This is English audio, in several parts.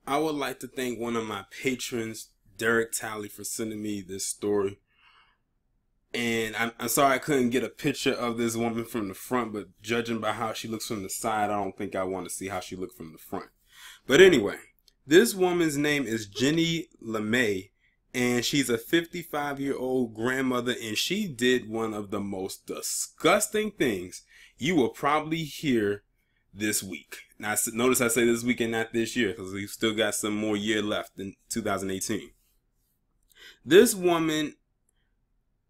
I would like to thank one of my patrons, Derek Talley, for sending me this story. And I'm sorry I couldn't get a picture of this woman from the front, but judging by how she looks from the side, I don't think I want to see how she looked from the front. But anyway, this woman's name is Jenny LeMay, and she's a 55-year-old grandmother, and she did one of the most disgusting things you will probably hear this week. Now, notice I say this week and not this year, because we've still got some more year left in 2018. This woman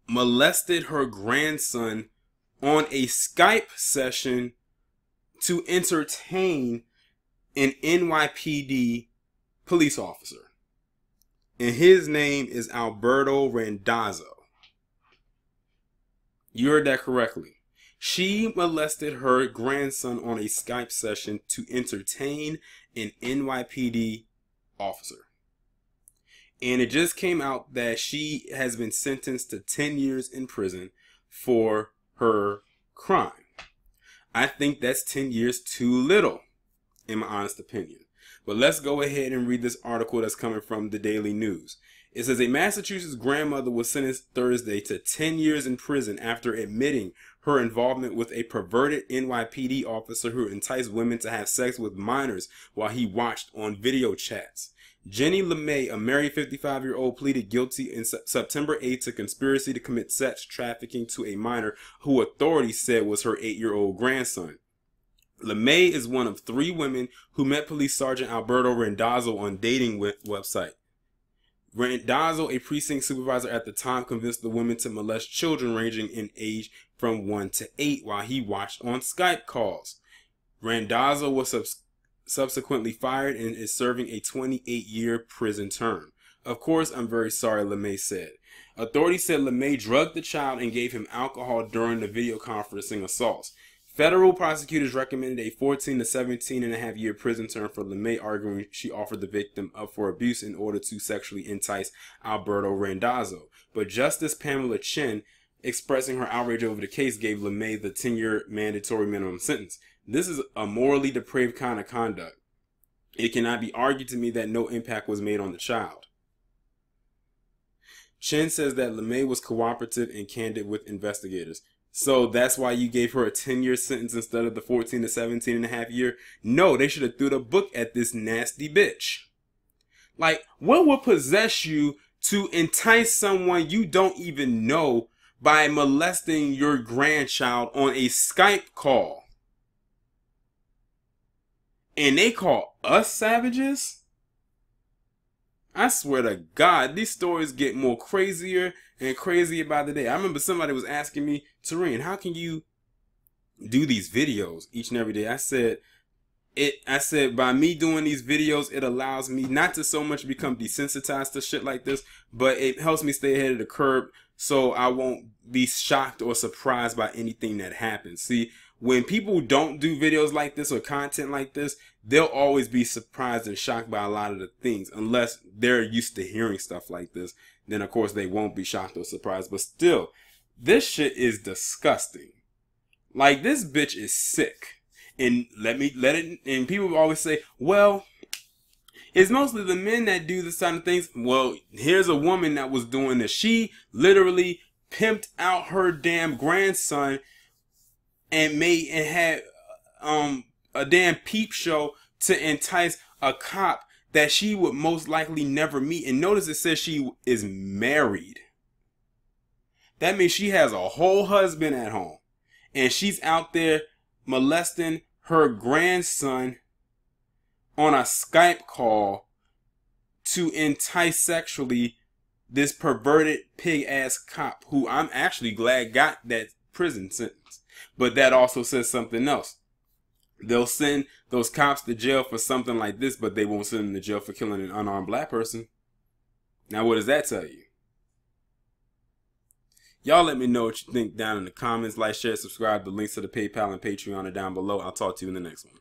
molested her grandson on a Skype session to entertain an NYPD police officer. And his name is Alberto Randazzo. You heard that correctly. She molested her grandson on a Skype session to entertain an NYPD officer. And it just came out that she has been sentenced to 10 years in prison for her crime. I think that's 10 years too little, in my honest opinion. But let's go ahead and read this article that's coming from the Daily News. It says a Massachusetts grandmother was sentenced Thursday to 10 years in prison after admitting her involvement with a perverted NYPD officer who enticed women to have sex with minors while he watched on video chats. Jenny LeMay, a married 55-year-old, pleaded guilty in September 8 to conspiracy to commit sex trafficking to a minor who authorities said was her 8-year-old grandson. LeMay is one of 3 women who met Police Sergeant Alberto Randazzo on dating website. Randazzo, a precinct supervisor at the time, convinced the women to molest children ranging in age from 1 to 8 while he watched on Skype calls. Randazzo was subsequently fired and is serving a 28-year prison term. Of course, I'm very sorry, LeMay said. Authorities said LeMay drugged the child and gave him alcohol during the video conferencing assaults. Federal prosecutors recommended a 14 to 17.5-year prison term for LeMay, arguing she offered the victim up for abuse in order to sexually entice Alberto Randazzo. But Justice Pamela Chen, expressing her outrage over the case, gave LeMay the 10-year mandatory minimum sentence. This is a morally depraved kind of conduct. It cannot be argued to me that no impact was made on the child. Chen says that LeMay was cooperative and candid with investigators. So that's why you gave her a 10-year sentence instead of the 14 to 17.5-year? No, they should have threw the book at this nasty bitch. Like, what would possess you to entice someone you don't even know by molesting your grandchild on a Skype call? And they call us savages? I swear to God, these stories get more crazier and crazier by the day. I remember somebody was asking me, Tareen, how can you do these videos each and every day? I said, by me doing these videos, it allows me not to so much become desensitized to shit like this, but it helps me stay ahead of the curve so I won't be shocked or surprised by anything that happens. See, when people don't do videos like this or content like this, they'll always be surprised and shocked by a lot of the things. Unless they're used to hearing stuff like this, then of course they won't be shocked or surprised. But still, this shit is disgusting. Like, this bitch is sick. And and people always say, well, it's mostly the men that do this kind of things. Well, here's a woman that was doing this. She literally pimped out her damn grandson and had a damn peep show to entice a cop that she would most likely never meet. And notice it says she is married. That means she has a whole husband at home. And she's out there molesting her grandson on a Skype call to entice sexually this perverted pig-ass cop, who I'm actually glad got that prison sentence. But that also says something else. They'll send those cops to jail for something like this, but they won't send them to jail for killing an unarmed black person. Now, what does that tell you? Y'all let me know what you think down in the comments. Like, share, subscribe. The links to the PayPal and Patreon are down below. I'll talk to you in the next one.